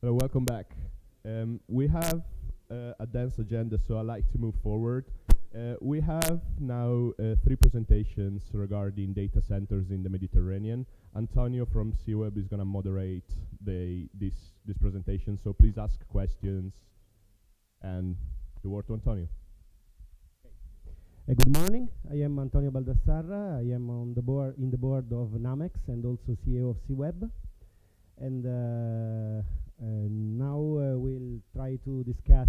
Welcome back. We have a dense agenda, so I'd like to move forward. We have now three presentations regarding data centers in the Mediterranean. Antonio from Seeweb is going to moderate this presentation, so please ask questions. And the word to Antonio. Good morning. I am Antonio Baldassarra. I am on the board of Namex and also CEO of Seeweb. And now we will try to discuss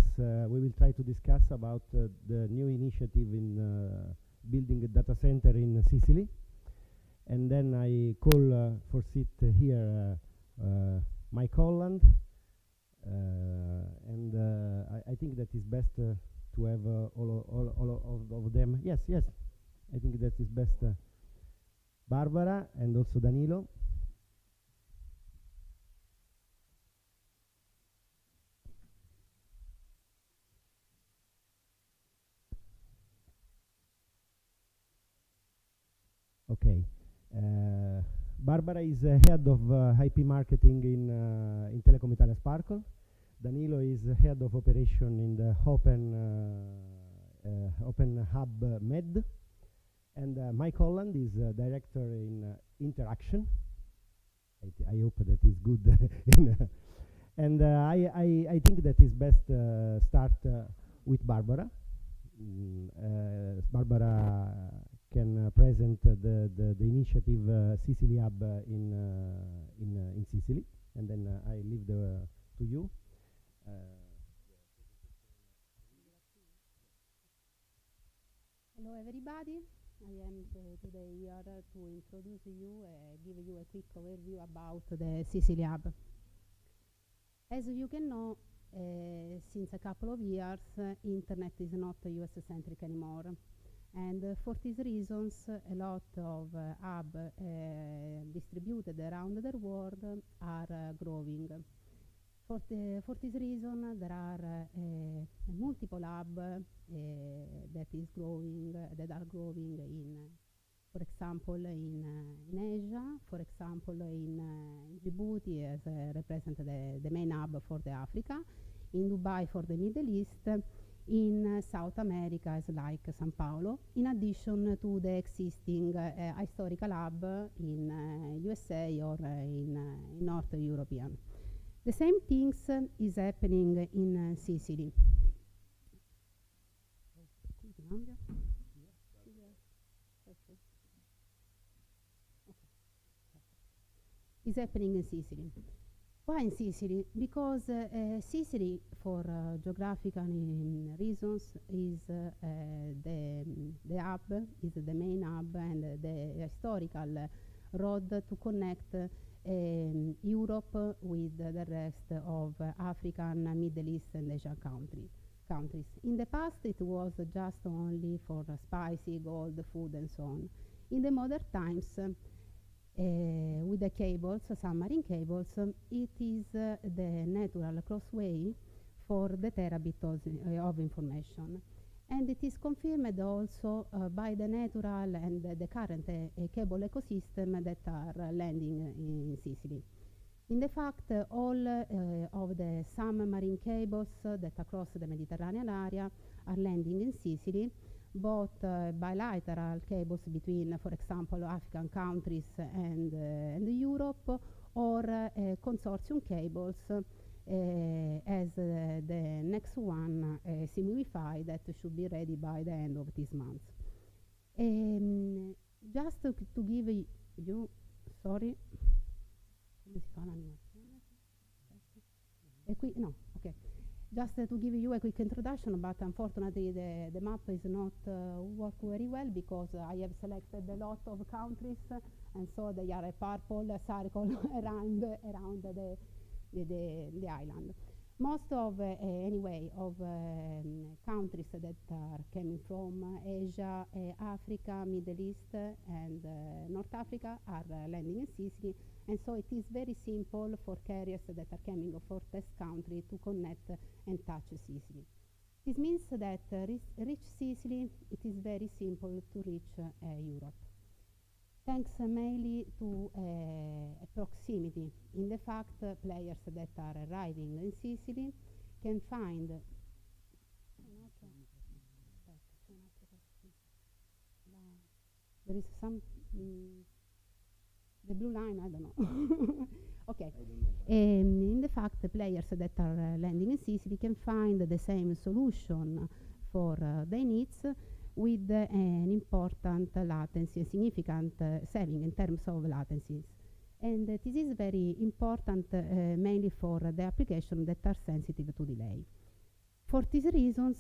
about the new initiative in building a data center in Sicily. And then I call for sit here Mike Holland, and I think that is best to have all of them. Yes. I think that is best. Barbara and also Danilo. Okay. Barbara is head of IP marketing in Telecom Italia Sparkle. Danilo is head of operation in the Open Hub Med. And Mike Holland is director in Interxion. I hope that is good. And I think that is best start with Barbara. Barbara can present the initiative Sicily Hub in Sicily, and then I leave to you. Hello everybody, I am today here to introduce you, give you a quick overview about the Sicily Hub. As you can know, since a couple of years, internet is not US-centric anymore. And for these reasons, a lot of hubs distributed around the world are growing. For this reason, there are multiple hubs that are growing in, for example, in Asia, for example, in Djibouti as represent the main hub for the Africa, in Dubai for the Middle East, in South America as like São Paulo, in addition to the existing historical hub in USA or in North European. The same things is happening in Sicily. Is happening in Sicily. Why in Sicily? Because Sicily, for geographical reasons, is the hub, is the main hub and the historical road to connect Europe with the rest of African, Middle East and Asian countries. In the past, it was just only for spicy, gold, food and so on. In the modern times, with the cables, submarine cables, it is the natural crossway for the terabit of information. And it is confirmed also by the natural and the current cable ecosystem that are landing in Sicily. In the fact, all of the submarine cables that across the Mediterranean area are landing in Sicily, both bilateral cables between, for example, African countries and Europe, or consortium cables, as the next one, Simulify, that should be ready by the end of this month. Just to give you, sorry, just to give you a quick introduction, but unfortunately the map is not work very well because I have selected a lot of countries, and so they are a purple circle around the island. Most of countries that are coming from Asia, Africa, Middle East and North Africa are landing in Sicily, and so it is very simple for carriers that are coming for test country to connect and touch Sicily. This means that reach Sicily, it is very simple to reach Europe. thanks mainly to proximity. In the fact, players that are arriving in Sicily can find there is some the blue line, I don't know. Okay. In the fact, the players that are landing in Sicily can find the same solution for their needs with an important latency, a significant saving in terms of latencies. And this is very important mainly for the applications that are sensitive to delay. For these reasons,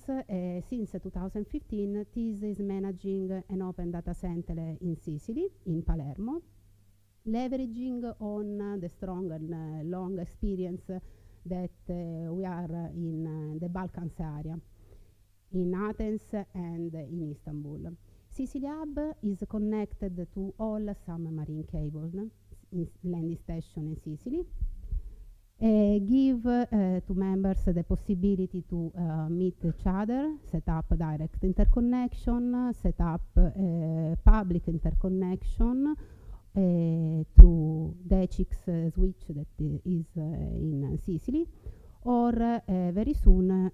since 2015, TIS is managing an open data center in Sicily, in Palermo, leveraging on the strong and long experience that we are in the Balkans area, in Athens and in Istanbul. Sicily Hub is connected to all submarine cables in landing station in Sicily. Give to members the possibility to meet each other, set up direct interconnection, set up public interconnection to Datacenters switch that is in Sicily, or very soon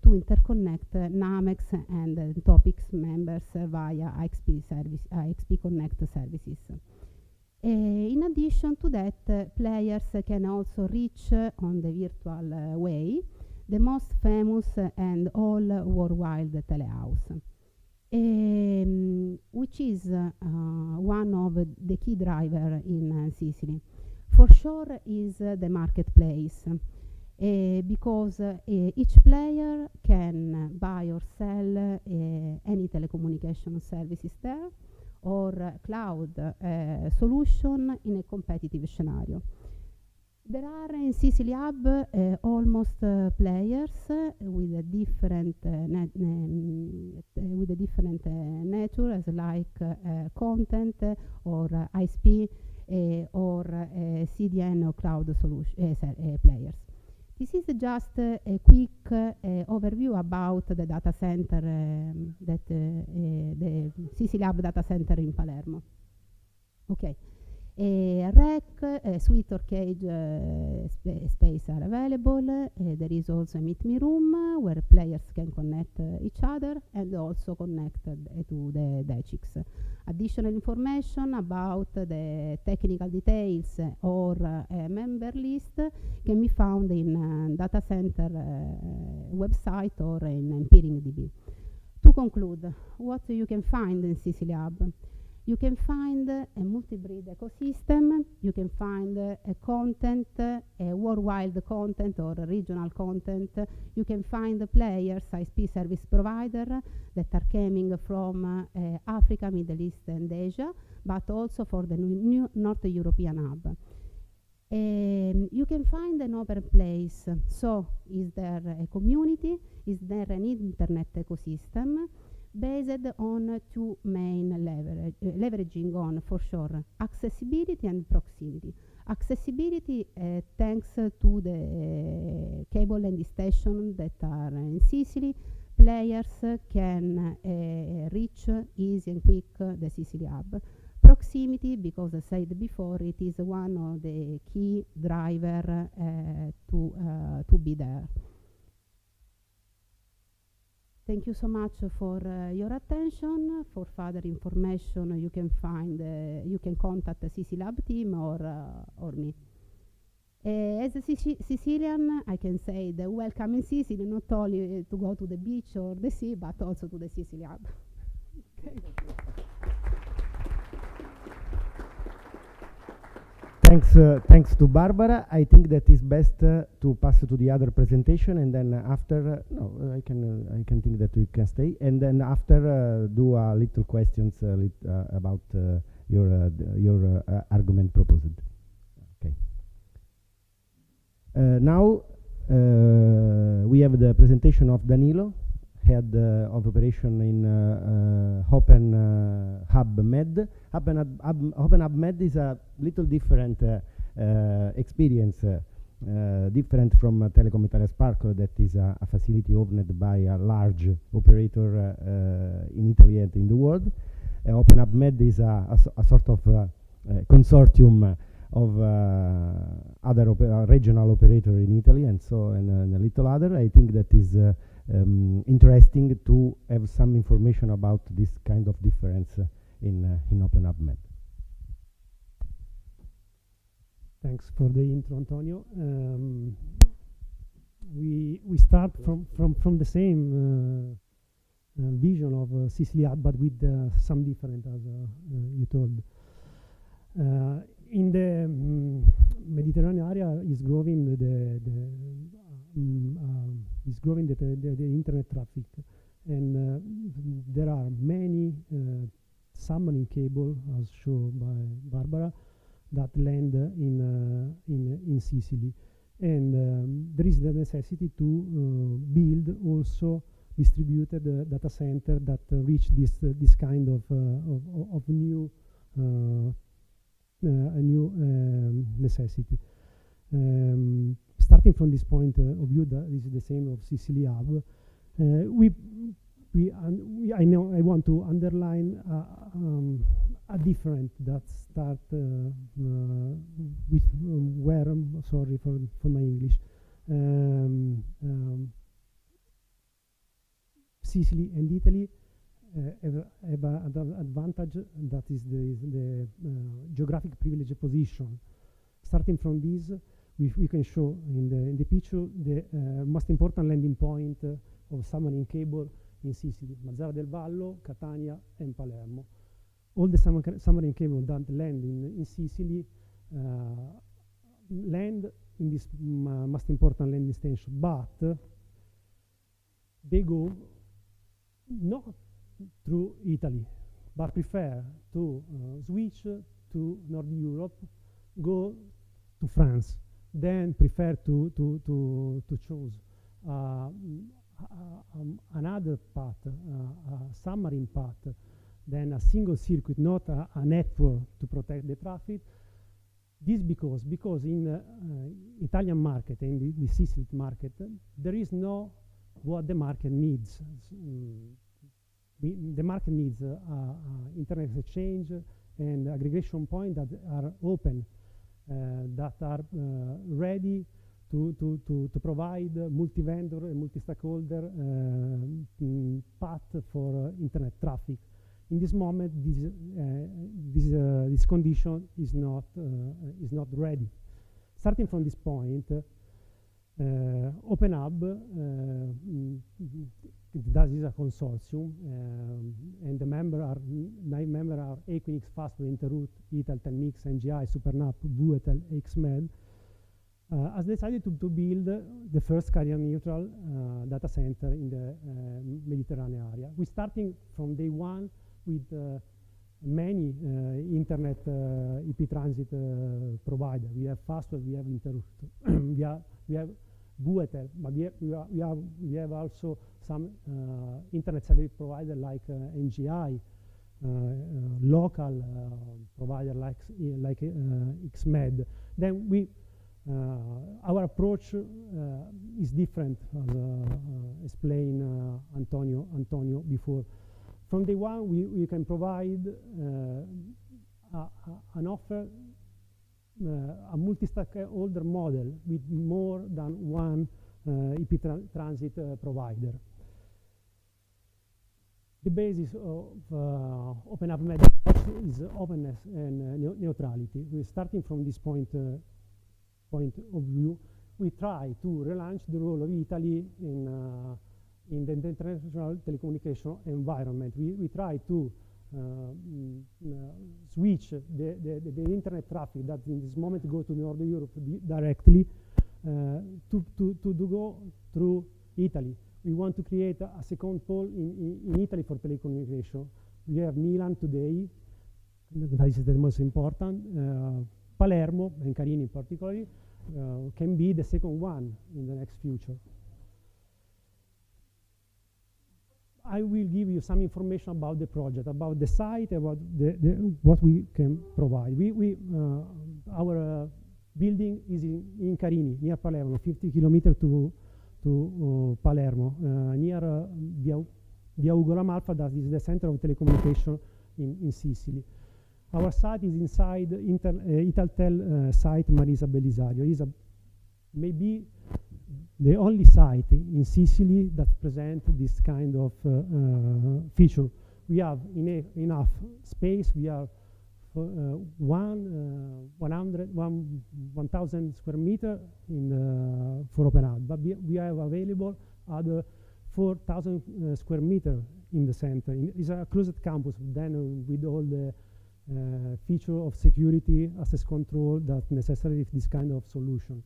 to interconnect Namex and Topics members via IXP Connect services. In addition to that, players can also reach on the virtual way the most famous and all worldwide telehouse, which is one of the key drivers in Sicily. For sure is the marketplace, because each player can buy or sell any telecommunication services there, or cloud solution in a competitive scenario. There are in Sicily Hub almost players with a different nature, as like content or ISP or CDN or cloud solution players. This is just a quick overview about the data center, the Sicily Hub data center in Palermo. Okay. Rack, suite or cage space are available. There is also a meet me room where players can connect each other and also connected to the DECIX. Additional information about the technical details or member list can be found in data center website or in PeeringDB. To conclude, what you can find in Sicily Hub? You can find a multi-breed ecosystem. You can find a content, a worldwide content or a regional content. You can find the players, ISP service provider that are coming from Africa, Middle East and Asia, but also for the new North European hub. You can find an open place. So is there a community? Is there an internet ecosystem? Based on two main leveraging on, for sure, accessibility and proximity. Accessibility thanks to the cable landing station that are in Sicily. Players can reach easy and quick the Sicily Hub. Proximity, because I said before, it is one of the key driver to be there. Thank you so much for your attention. For further information, you can find, you can contact the Sicily Hub team or me. As a Sicilian, I can say that welcome in Sicily, not only to go to the beach or the sea, but also to the Sicily Hub. Okay. Thanks to Barbara. I think that is best to pass to the other presentation, and then after, I can think that we can stay, and then after do a little questions about your argument proposed. Okay. Now we have the presentation of Danilo, head of operation in Open Hub Med. Open Hub Med is a little different experience, different from Telecom Italia Spark, that is a facility owned by a large operator in Italy and in the world. OpenHubMed is a sort of consortium of other regional operator in Italy, and so and a little other. I think that is interesting to have some information about this kind of difference in OpenHubMed. Thanks for the intro, Antonio. We start from the same vision of Sicily Hub, but with some different, as you told. In the Mediterranean area is growing the internet traffic, and there are many submarine cable, as shown by Barbara, that land in Sicily, and there is the necessity to build also distributed data center that reach this kind of new necessity. Starting from this point of view, that is the same of Sicily Hub. I want to underline a different that start with where sorry for my English. Sicily and Italy have an advantage, that is the geographic privileged position. Starting from this, we can show in the picture the most important landing point of submarine cable in Sicily: Mazara del Vallo, Catania, and Palermo. All the submarine cable that land in Sicily land in this most important landing station, but they go not through Italy, but prefer to switch to North Europe, go to France, then prefer to choose another path, a submarine path, then a single circuit, not a network to protect the traffic. This because in Italian market and the Sicily market, there is no what the market needs. The market needs internet exchange and aggregation point that are open, that are ready to provide multi-vendor and multi-stakeholder path for internet traffic. In this moment, this condition is not ready. Starting from this point, OpenHub, that is a consortium, and the nine members are Equinix, Fastweb, Interroute, Ital, Telmix, NGI, Supernap, Vuetel, XMed, has decided to build the first carrier-neutral data center in the Mediterranean area. We're starting from day one with many internet IP transit providers. We have Fastweb, we have Interroute, we have Vuetel, but we have also some internet service provider like NGI, local provider like XMed. Then our approach is different, as explained Antonio before. From day one, we can provide an offer, a multi-stakeholder model with more than one IP transit provider. The basis of OpenHubMed is openness and neutrality. We're starting from this point of view. We try to relaunch the role of Italy in the international telecommunication environment. We try to switch the internet traffic that in this moment go to Northern Europe directly to go through Italy. We want to create a second pole in Italy for telecommunication. We have Milan today, that is the most important. Palermo, and Carini in particular, can be the second one in the next future. I will give you some information about the project, about the site, about what we can provide. Our building is in Carini, near Palermo, 50 kilometers to Palermo, near Via Ugo La Malfa, that is the center of telecommunication in Sicily. Our site is inside Italtel site Marisa Bellisario. Is maybe the only site in Sicily that present this kind of feature. We have enough space. We are 1,000 square meter for open house, but we have available other 4,000 square meter in the center. It's a closed campus, then with all the feature of security, access control that necessary this kind of solution.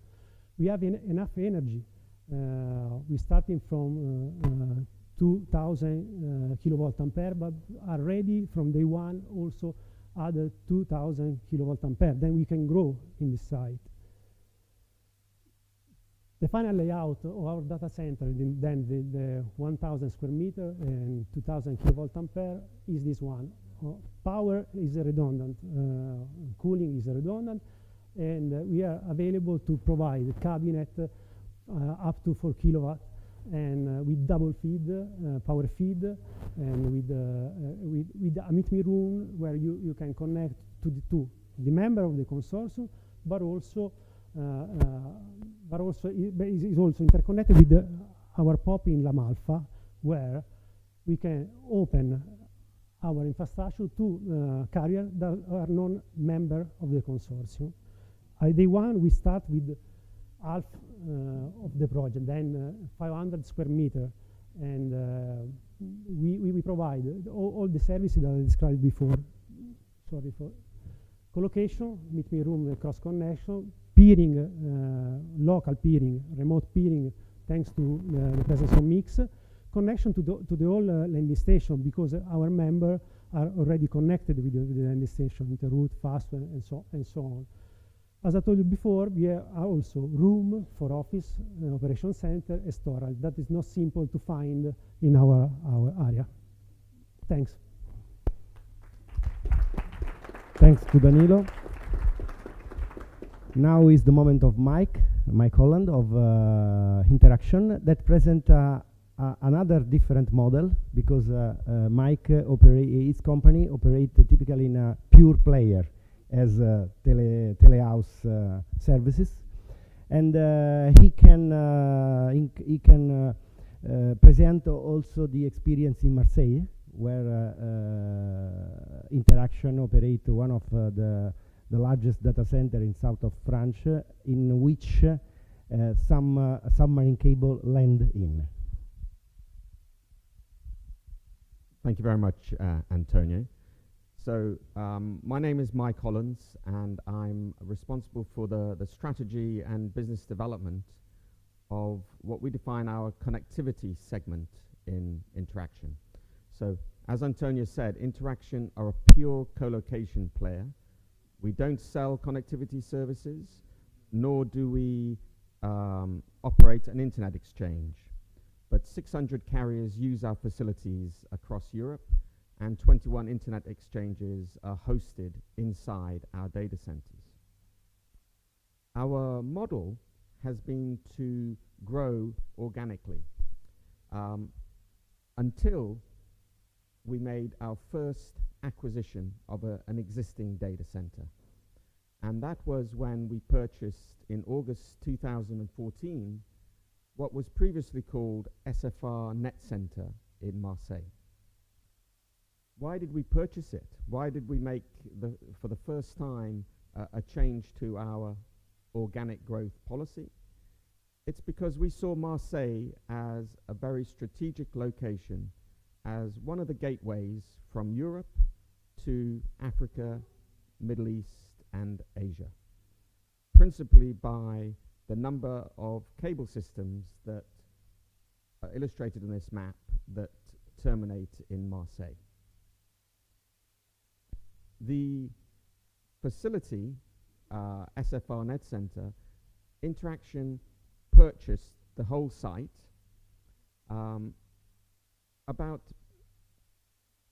We have enough energy. We're starting from 2,000 kilowatt ampere, but are ready from day one also other 2,000 kilowatt ampere. Then we can grow in this site. The final layout of our data center, then the 1,000 square meter and 2,000 kilowatt ampere is this one. Power is redundant, cooling is redundant, and we are available to provide cabinet up to 4 kilowatt and with double feed, power feed, and with a meet-me room where you can connect to the member of the consortium, but also is also interconnected with our POP in La Malfa, where we can open our infrastructure to carriers that are non-member of the consortium. At day one, we start with half of the project, then 500 square meter, and we provide all the services that I described before. Sorry for colocation, meet-me room, cross connection, peering, local peering, remote peering, thanks to the presence of mix, connection to the whole landing station, because our members are already connected with the landing station, Interroute, Fast, and so on. As I told you before, we have also room for office, operation center, and storage. That is not simple to find in our area. Thanks. Thanks to Danilo. Now is the moment of Mike Holland of Interxion that present another different model, because his company operate typically in a pure player as telehouse services, and he can present also the experience in Marseille, where Interxion operate one of the largest data center in south of France, in which some submarine cable land in. Thank you very much, Antonio. So my name is Mike Hollands, and I'm responsible for the strategy and business development of what we define our connectivity segment in Interxion. So as Antonio said, Interxion are a pure co-location player. We don't sell connectivity services, nor do we operate an internet exchange. But 600 carriers use our facilities across Europe, and 21 internet exchanges are hosted inside our data centers. Our model has been to grow organically until we made our first acquisition of an existing data center. And that was when we purchased in August 2014 what was previously called SFR Net Center in Marseille. Why did we purchase it? Why did we make, for the first time, a change to our organic growth policy? It's because we saw Marseille as a very strategic location, as one of the gateways from Europe to Africa, Middle East, and Asia, principally by the number of cable systems that are illustrated in this map that terminate in Marseille. The facility, SFR Net Center, Interxion purchased the whole site. About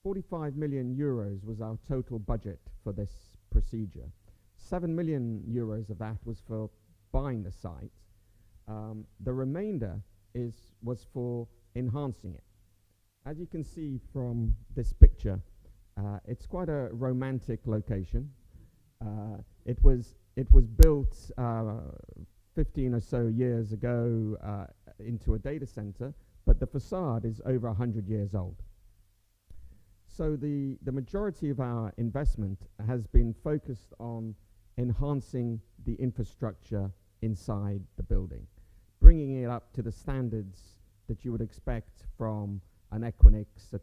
45 million euros was our total budget for this procedure. 7 million euros of that was for buying the site. The remainder was for enhancing it. As you can see from this picture, It's quite a romantic location. It was built 15 or so years ago into a data center, but the facade is over 100 years old. So the majority of our investment has been focused on enhancing the infrastructure inside the building, bringing it up to the standards that you would expect from an Equinix, a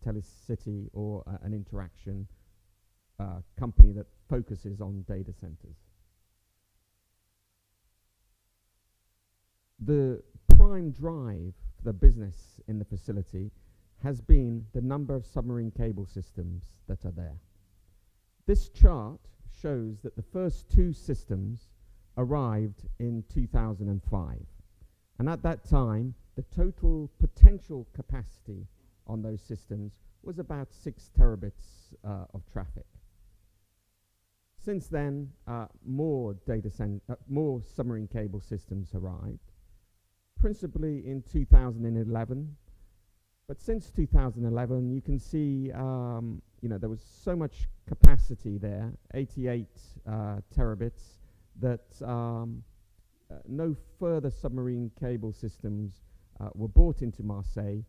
Telecity, or an Interxion company that focuses on data centers. The prime drive for the business in the facility has been the number of submarine cable systems that are there. This chart shows that the first 2 systems arrived in 2005. And at that time, the total potential capacity on those systems was about 6 terabits of traffic. Since then, more submarine cable systems arrived, principally in 2011. But since 2011, you can see, there was so much capacity there, 88 terabits, that no further submarine cable systems were brought into Marseille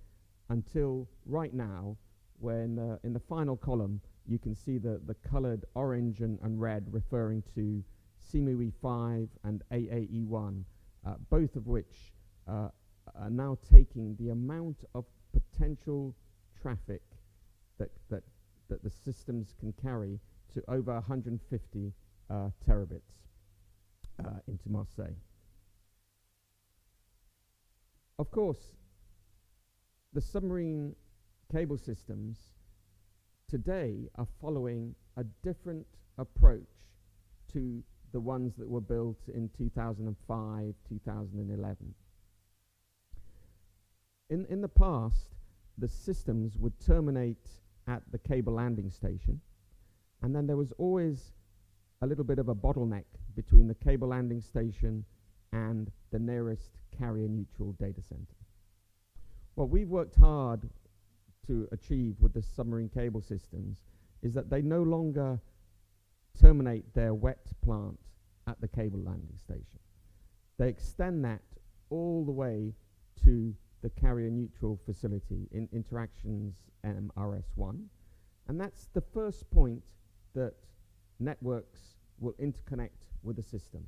until right now, when in the final column, you can see the colored orange and red referring to CMUE 5 and AAE1, both of which are now taking the amount of potential traffic that the systems can carry to over 150 terabits into Marseille. Of course, the submarine cable systems today are following a different approach to the ones that were built in 2005, 2011. In the past, the systems would terminate at the cable landing station, and then there was always a little bit of a bottleneck between the cable landing station and the nearest carrier-neutral data center. What we've worked hard to achieve with the submarine cable systems is that they no longer terminate their wet plant at the cable landing station. They extend that all the way to the carrier-neutral facility in Interxion's MRS1. And that's the first point that networks will interconnect with the system.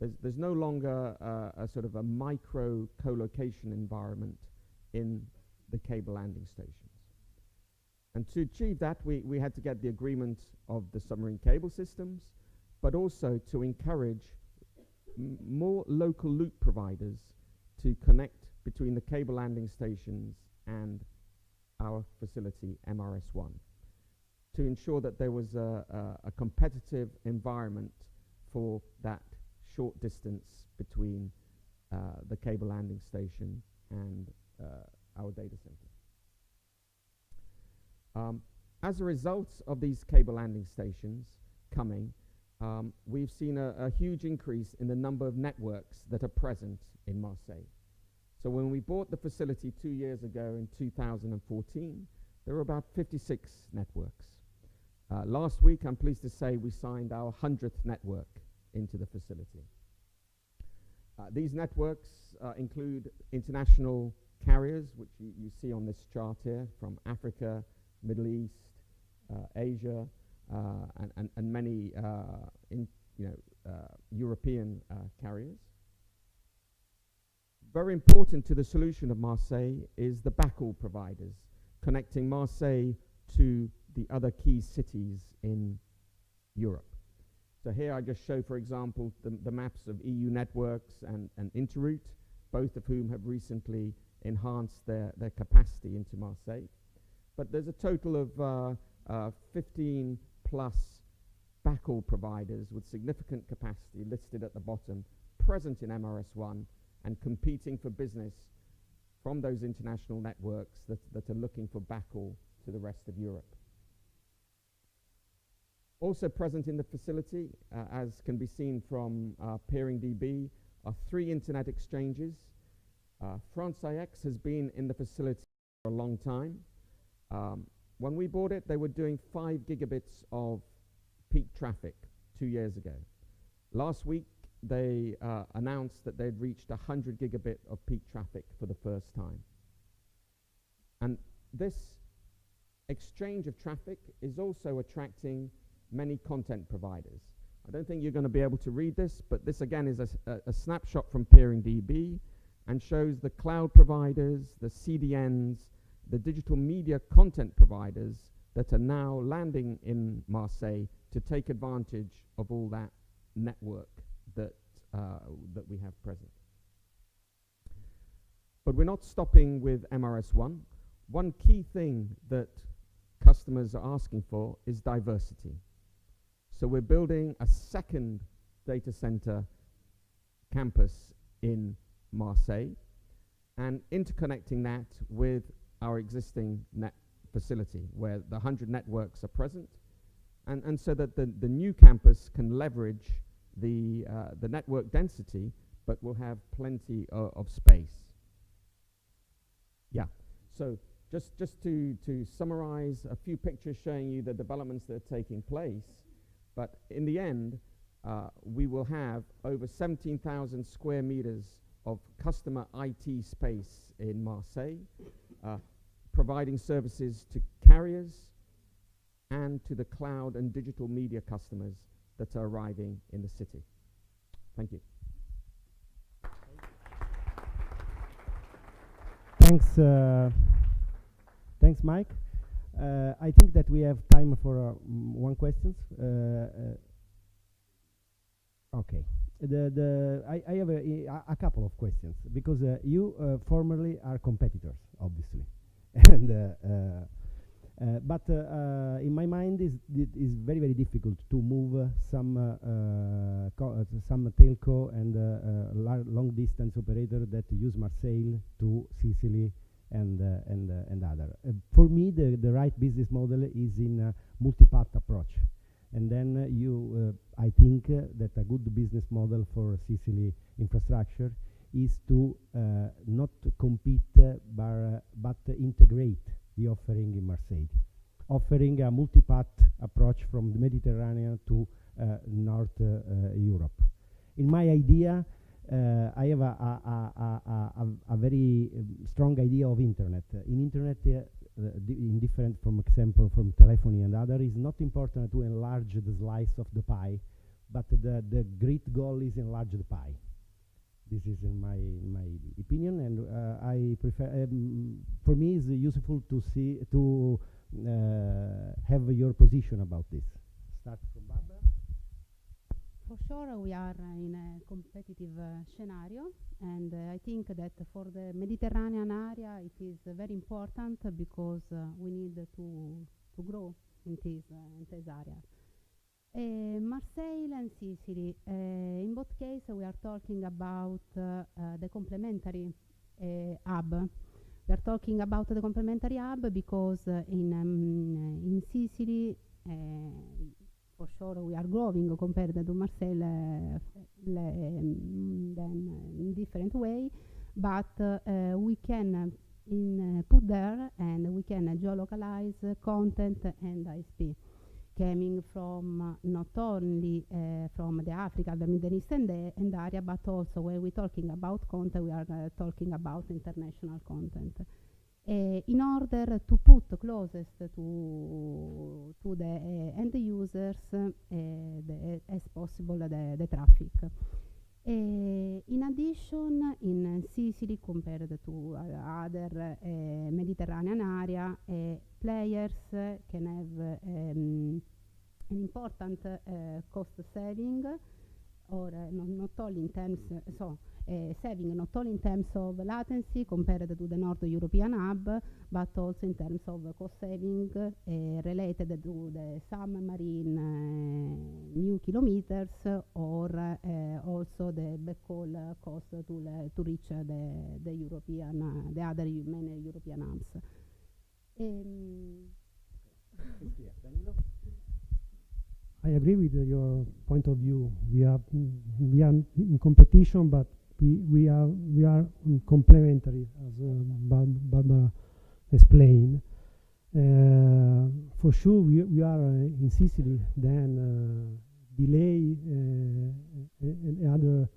There's no longer a sort of a micro co-location environment in the cable landing stations. And to achieve that, we had to get the agreement of the submarine cable systems, but also to encourage more local loop providers to connect between the cable landing stations and our facility, MRS1, to ensure that there was a competitive environment for that short distance between the cable landing station and our data center. As a result of these cable landing stations coming, we've seen a huge increase in the number of networks that are present in Marseille. So when we bought the facility 2 years ago in 2014, there were about 56 networks. Last week, I'm pleased to say we signed our 100th network into the facility. These networks include international carriers, which you see on this chart here, from Africa, Middle East, Asia, and many European carriers. Very important to the solution of Marseille is the backhaul providers, connecting Marseille to the other key cities in Europe. So here I just show, for example, the maps of EU networks and Interroute, both of whom have recently enhanced their capacity into Marseille. But there's a total of 15 plus backhaul providers with significant capacity listed at the bottom, present in MRS1 and competing for business from those international networks that are looking for backhaul to the rest of Europe. Also present in the facility, as can be seen from PeeringDB, are 3 internet exchanges. France IX has been in the facility for a long time. When we bought it, they were doing 5 gigabits of peak traffic 2 years ago. Last week, they announced that they'd reached 100 gigabit of peak traffic for the first time. And this exchange of traffic is also attracting many content providers. I don't think you're going to be able to read this, but this again is a snapshot from PeeringDB and shows the cloud providers, the CDNs, the digital media content providers that are now landing in Marseille to take advantage of all that network that we have present. But we're not stopping with MRS1. One key thing that customers are asking for is diversity. So we're building a second data center campus in Marseille and interconnecting that with our existing net facility where the 100 networks are present, and so that the new campus can leverage the network density, but will have plenty of space. Yeah, so just to summarize a few pictures showing you the developments that are taking place, but in the end, we will have over 17,000 square meters of customer IT space in Marseille, providing services to carriers and to the cloud and digital media customers that are arriving in the city. Thank you. Thanks, Mike. I think that we have time for one question. Okay. I have a couple of questions because you formerly are competitors, obviously, and but in my mind it is very difficult to move some telco and long distance operator that use Marseille to Sicily and other. For me, the right business model is in a multi-path approach. And then I think that a good business model for Sicily infrastructure is to not compete, but integrate the offering in Marseille, offering a multi-path approach from the Mediterranean to North Europe. In my idea, I have a very strong idea of internet. In internet, indifferent from example from telephony and other, is not important to enlarge the slice of the pie, but the great goal is enlarge the pie. This is in my opinion, and I prefer. For me, it's useful to have your position about this. Start from Barbara. For sure, we are in a competitive scenario, and I think that for the Mediterranean area, it is very important because we need to grow in this area. Marseille and Sicily, in both cases, we are talking about the complementary hub. We are talking about the complementary hub because in Sicily, for sure, we are growing compared to Marseille in different way, but we can put there and we can geolocalize content and ISP coming from not only from the Africa, the Middle East and area, but also when we're talking about content, we are talking about international content. In order to put closest to the end users as possible the traffic. In addition, in Sicily, compared to other Mediterranean area, players can have an important cost saving, or not only in terms saving not only in terms of latency compared to the North European hub, but also in terms of cost saving related to the submarine new kilometers, or also the backhaul cost to reach the European, the other main European hubs. Danilo? I agree with your point of view. We are in competition, but we are complementary, as Barbara explained. For sure, we are in Sicily, then delay and other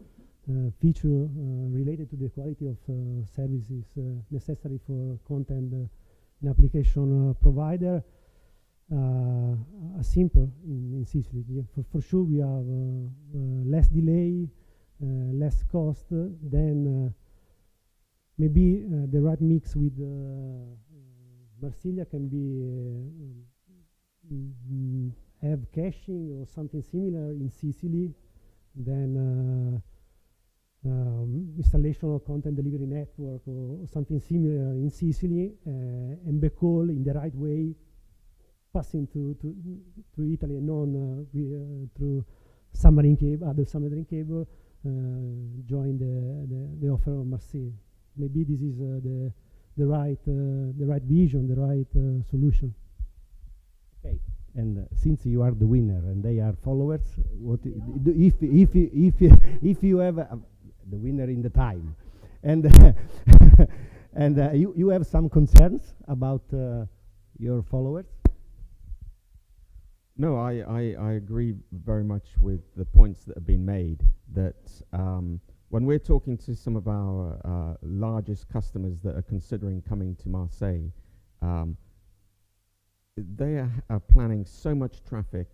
feature related to the quality of services necessary for content and application provider are simple in Sicily. Yeah, for sure, we have less delay, less cost, then maybe the right mix with Marsiglia can be have caching or something similar in Sicily, then installation of content delivery network or something similar in Sicily, and backhaul in the right way, passing to Italy and non through submarine cable, other submarine cable, join the offer of Marseille. Maybe this is the right vision, the right solution. Okay. And since you are the winner and they are followers, what if you have the winner in the time, and and you have some concerns about your followers? No, I agree very much with the points that have been made, that when we're talking to some of our largest customers that are considering coming to Marseille, they are planning so much traffic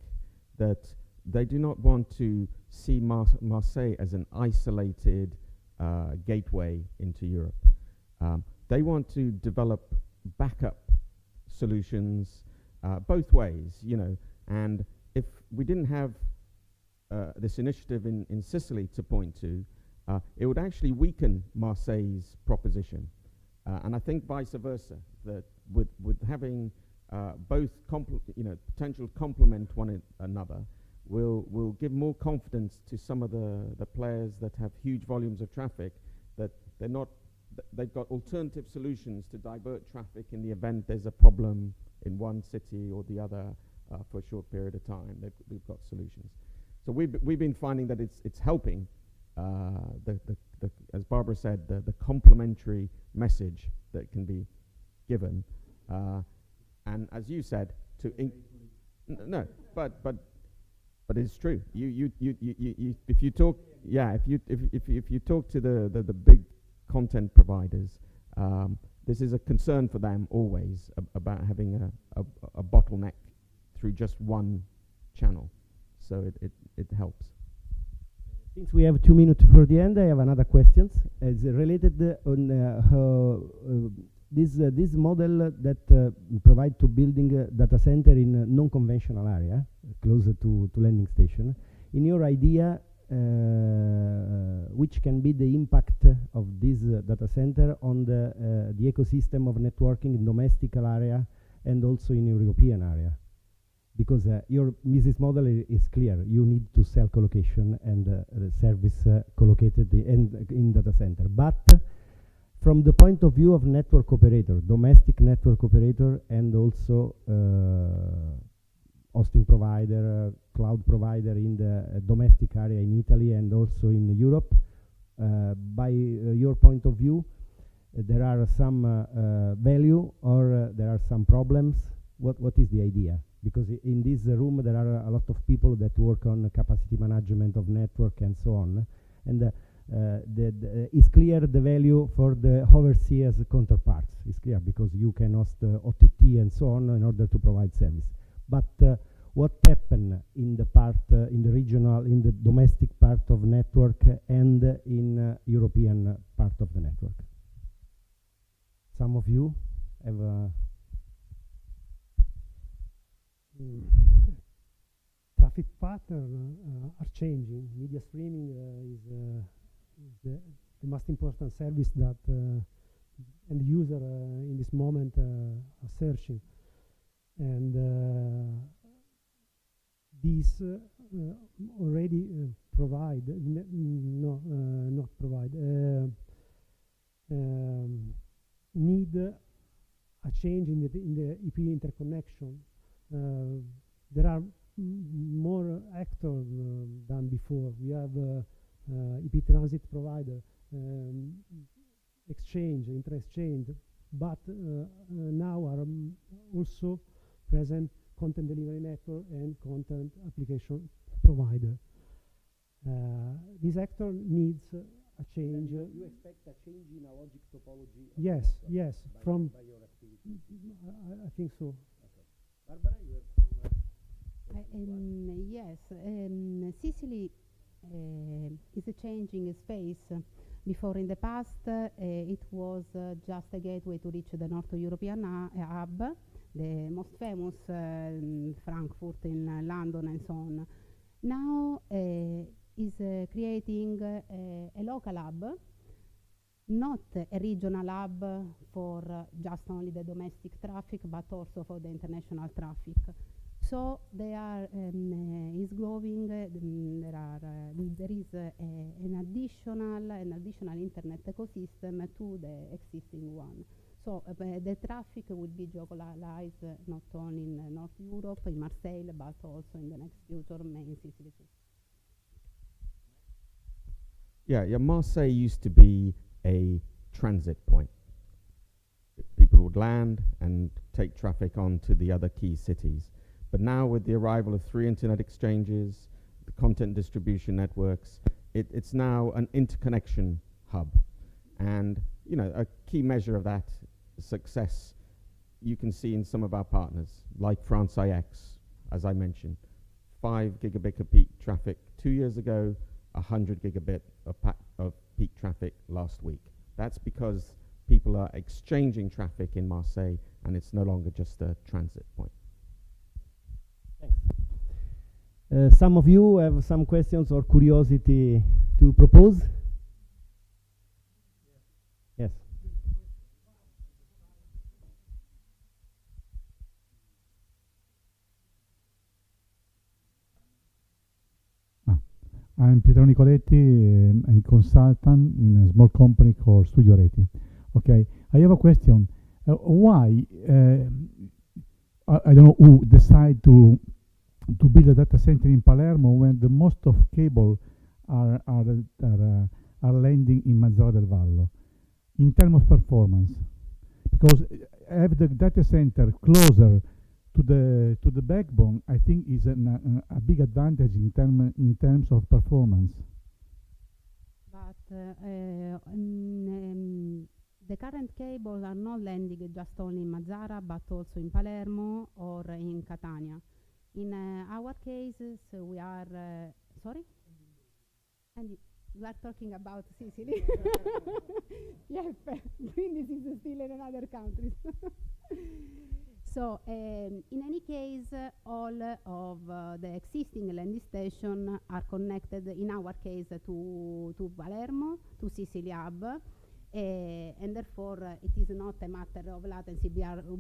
that they do not want to see Marseille as an isolated gateway into Europe. They want to develop backup solutions both ways, you know. And if we didn't have this initiative in Sicily to point to, it would actually weaken Marseille's proposition. And I think vice versa, that with having both potential complement one another, will give more confidence to some of the players that have huge volumes of traffic, that they've got alternative solutions to divert traffic in the event there's a problem in one city or the other for a short period of time. We've got solutions. So we've been finding that it's helping as Barbara said, the complementary message that can be given. And as you said, no, but it's true. You if you talk, if you talk to the big content providers, this is a concern for them always about having a bottleneck through just one channel. So it helps. Since we have 2 minutes for the end, I have another question. It's related on this model that provide to building a data center in a non-conventional area, closer to landing station. In your idea, which can be the impact of this data center on the ecosystem of networking in domestic area and also in European area? Because your business model is clear. You need to sell colocation and service collocated in data center. But from the point of view of network operator, domestic network operator, and also hosting provider, cloud provider in the domestic area in Italy and also in Europe, by your point of view, there are some value or there are some problems. What is the idea? Because in this room there are a lot of people that work on capacity management of network and so on, and it's clear the value for the overseas counterparts. It's clear because you can host OTT and so on in order to provide service. But what happened in the part, in the regional, in the domestic part of network and in European part of the network? Some of you have traffic patterns are changing. Media streaming is the most important service that end user in this moment are searching, and these already provide not provide need a change in the EP interconnection. There are more actors than before. We have EP transit provider, exchange, inter-exchange, but now are also present content delivery network and content application provider. This actor needs a change. You expect a change in a logic topology? Yes, yes. From by your activity. I think so. Okay. Barbara, you have some. Yes, Sicily is changing space. Before, in the past, it was just a gateway to reach the North European hub, the most famous Frankfurt, in London, and so on. Now is creating a local hub, not a regional hub for just only the domestic traffic, but also for the international traffic. So they are is growing. There is an additional internet ecosystem to the existing one. So the traffic will be geolocalized not only in North Europe, in Marseille, but also in the next future, in Sicily too. Yeah, Marseille used to be a transit point. People would land and take traffic on to the other key cities. But now, with the arrival of 3 internet exchanges, the content distribution networks, it's now an interconnection hub. And, you know, a key measure of that success you can see in some of our partners, like France IX, as I mentioned. 5 gigabit of peak traffic 2 years ago, 100 gigabit of peak traffic last week. That's because people are exchanging traffic in Marseille, and it's no longer just a transit point. Thanks. Some of you have some questions or curiosity to propose? Yes. I'm Pietro Nicoletti. I'm a consultant in a small company called Studio Reti. Okay, I have a question. Why, I don't know who decide to build a data center in Palermo when the most of cable are landing in Mazara del Vallo in terms of performance? Because have the data center closer to the backbone, I think is a big advantage in terms of performance. But the current cables are not landing just only in Mazara, but also in Palermo or in Catania. In our cases, we are sorry, and we are talking about Sicily. Yes, Brindisi is still in another country. So, in any case, all of the existing landing stations are connected, in our case, to Palermo, to Sicily hub, and therefore it is not a matter of latency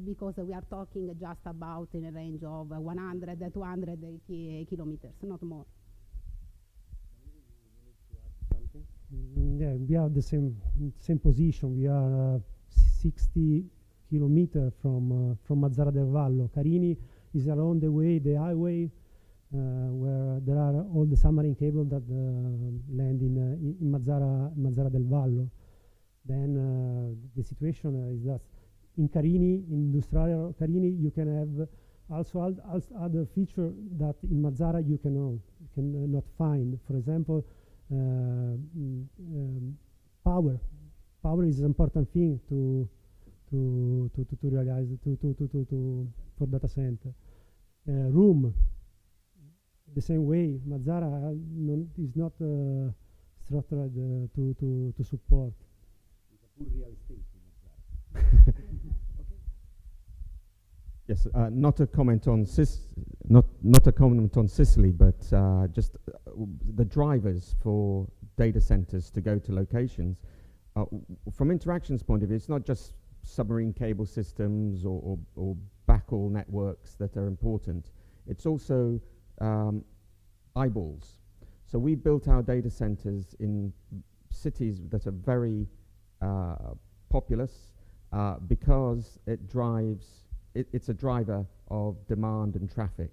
because we are talking just about in a range of 100, 200 kilometers, not more. Yeah, we are the same position. We are 60 kilometers from Mazara del Vallo. Carini is along the way, the highway, where there are all the submarine cables that land in Mazara del Vallo. Then the situation is that in Carini, in industrial Carini, you can have also other feature that in Mazara you cannot find. For example, power. Power is an important thing to realize for data center. Room. The same way, Mazara is not structured to support. It's a poor real estate in Mazara. Yes, not a comment on Sicily, but just the drivers for data centers to go to locations. From Interxion's point of view, it's not just submarine cable systems or backhaul networks that are important. It's also eyeballs. So we built our data centers in cities that are very populous because it drives. It's a driver of demand and traffic.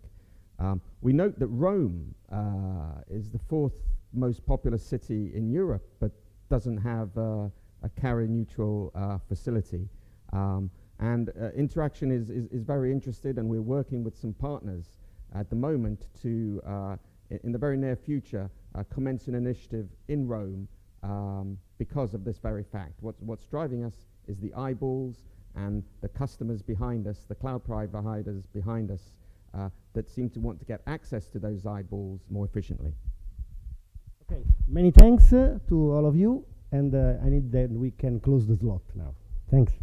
We note that Rome is the 4th most populous city in Europe, but doesn't have a carrier-neutral facility. Interxion is very interested, and we're working with some partners at the moment to, in the very near future, commence an initiative in Rome because of this very fact. What's driving us is the eyeballs and the customers behind us, the cloud providers behind us, that seem to want to get access to those eyeballs more efficiently. Okay, many thanks to all of you, and I need that we can close the slot now. Thanks.